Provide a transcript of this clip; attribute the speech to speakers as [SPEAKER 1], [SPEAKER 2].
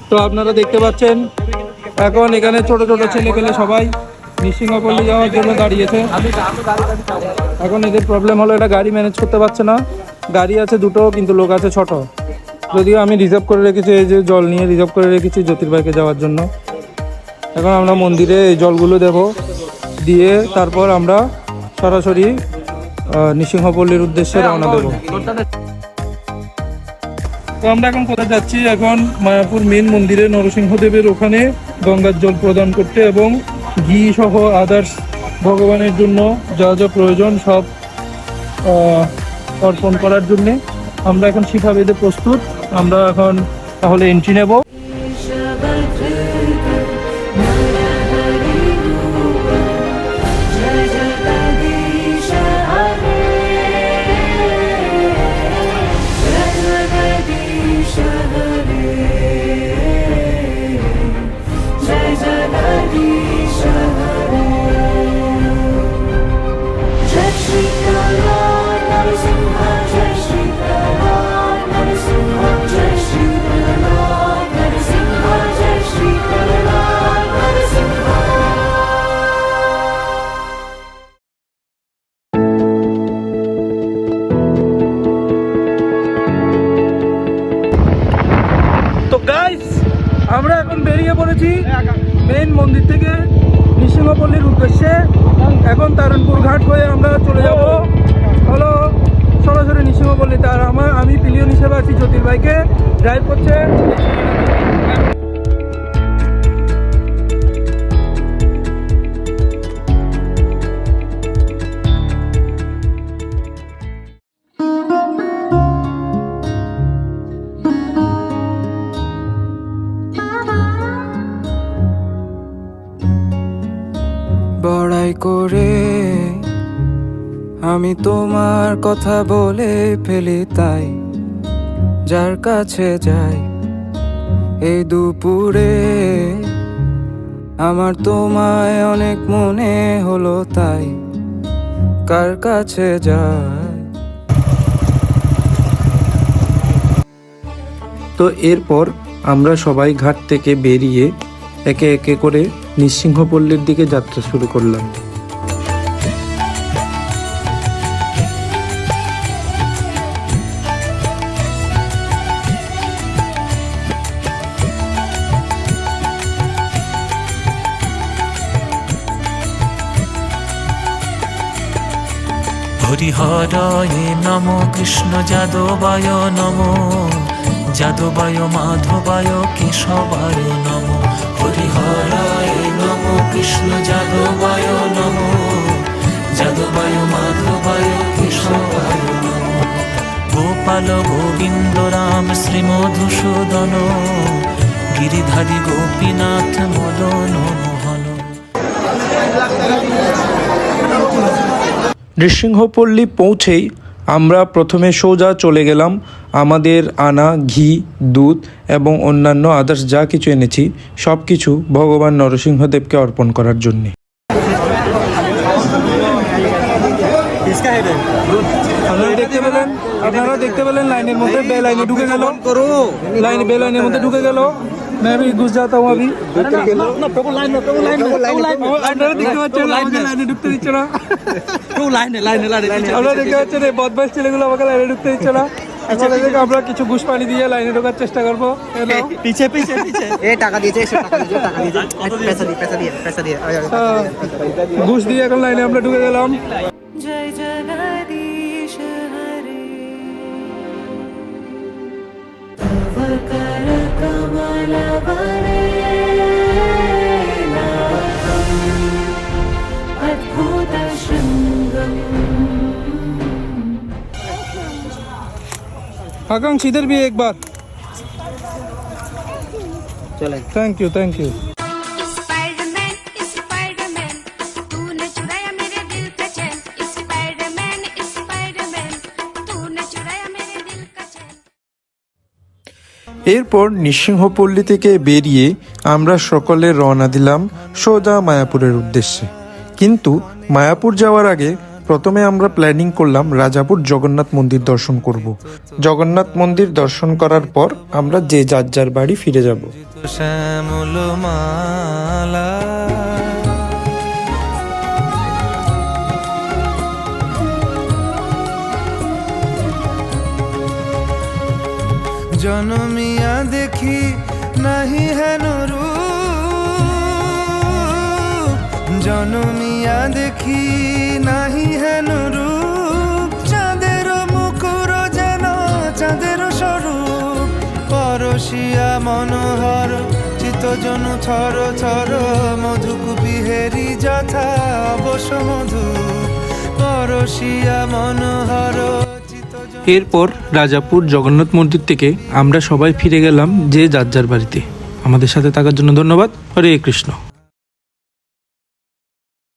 [SPEAKER 1] তো আপনারা দেখতে পাচ্ছেন এখন এখানে ছোট ছোট ছেলে পেলে সবাই নৃসিংহপল্লী যাওয়ার জন্য দাঁড়িয়েছে। এখন এদের প্রবলেম হলো এটা গাড়ি ম্যানেজ করতে পারছে না। গাড়ি আছে দুটো কিন্তু লোক আছে ছোট। যদিও আমি রিজার্ভ করে রেখেছি, এই যে জল নিয়ে রিজার্ভ করে রেখেছি জ্যোতির্বাইকে যাওয়ার জন্য। এখন আমরা মন্দিরে এই জলগুলো দেব, দিয়ে তারপর আমরা সরাসরি নৃসিংহপল্লীর উদ্দেশ্যে রওনা দেব। তো আমরা এখন কোথায় যাচ্ছি? এখন মায়াপুর মেন মন্দিরে নরসিংহদেবের ওখানে গঙ্গার জল প্রদান করতে এবং ঘি সহ আদার্স ভগবানের জন্য যা যা প্রয়োজন সব অর্পণ করার জন্যে আমরা এখন শিখা বেঁধে প্রস্তুত। আমরা এখন তাহলে এন্ট্রি নেব। আমরা এখন বেরিয়ে পড়েছি মেইন মন্দির থেকে নৃসিংহপল্লীর উদ্দেশ্যে। এখন তারণপুর ঘাট হয়ে আমরা চলে যাব হলো সরাসরি নৃসিংহপল্লীতে। আর আমি পিলিয়ন হিসেবে আছি, জ্যোতির্বাইকে ড্রাইভ করছে।
[SPEAKER 2] বড়াই করে আমি তোমার কথা বলে ফেলি, তাই যার কাছে যাই এই দুপুরে আমার তোমায় অনেক মনে হলো, তাই কার কাছে যাই।
[SPEAKER 1] তো এরপর আমরা সবাই ঘাট থেকে বেরিয়ে একে একে করে নৃসিংহপল্লীর দিকে যাত্রা শুরু করলাম।
[SPEAKER 3] হরিহরায় নম কৃষ্ণ যাদবায় নম, যাদবায় মাধবায় কেশবায় নম। হরিহরায় নম কৃষ্ণ যাদবায় নম, যাদবায় মাধবায় কেশবায় নম। গোপাল গোবিন্দ রাম শ্রী মধুসূদন, গিরিধারী গোপীনাথ মদন মোহন।
[SPEAKER 1] নৃসিংহপল্লী পৌঁছেই আমরা প্রথমে সোজা চলে গেলাম আমাদের আনা ঘি, দুধ এবং অন্যান্য আদার্স যা কিছু এনেছি সব কিছু ভগবান নরসিংহদেবকে অর্পণ করার জন্যে। আপনারা দেখতে পেলেন লাইনের মধ্যে বে লাইনে ঢুকে গেল, বে লাইনের মধ্যে ঢুকে গেল। मैं भी घुस जाता हूँ अभी। লাইনে ঢুকতে দিচ্ছে না। আমরা দেখতে পাচ্ছেন এই বদমাইশ ছেলেগুলো আমাকে লাইনে ঢুকতে দিচ্ছে না। আমরা কিছু ঘুষ পানি দিয়ে লাইনে ঢোকার চেষ্টা করবো।
[SPEAKER 4] पीछे पीछे पीछे টাকা দিয়েছে, पैसा दिए
[SPEAKER 1] ঘুষ দিয়ে এখন লাইনে আমরা ঢুকে গেলাম।
[SPEAKER 2] জয় জগদীশ হরে তব কর কমল বরে নাথম অদ্ভুত শৃঙ্গম।
[SPEAKER 1] आकांक्ष इधर भी एक बार।
[SPEAKER 4] चले
[SPEAKER 1] thank you thank you.
[SPEAKER 5] Spiderman Spiderman तूने चुराया मेरे दिल का चैन। स्पाइडरमैन स्पाइडरमैन तूने चुराया मेरे दिल का चैन।
[SPEAKER 1] এরপর নৃসিংহপল্লী থেকে বেরিয়ে আমরা সকলে রওনা দিলাম সোজা মায়াপুরের উদ্দেশ্যে। কিন্তু মায়াপুর যাওয়ার আগে প্রথমে আমরা প্ল্যানিং করলাম রাজাপুর জগন্নাথ মন্দির দর্শন করব। জগন্নাথ মন্দির দর্শন করার পর আমরা যে যার যার বাড়ি ফিরে যাব।
[SPEAKER 2] শ্যামল মালা জনমিয়া দেখি নাহি হেন রূপ, জনমিয়া দেখি নাহি হেন রূপ, চাঁদের মুকুর যেন চাঁদের স্বরূপ, পরশিয়া মনোহর চিত্তজনু থর থর, মধুকুপি হেরি যথা অবশ মধু, পরশিয়া মনোহর।
[SPEAKER 1] এরপর রাজাপুর জগন্নাথ মন্দির থেকে আমরা সবাই ফিরে গেলাম যে যার যার বাড়িতে। আমাদের সাথে থাকার জন্য ধন্যবাদ। হরে কৃষ্ণ।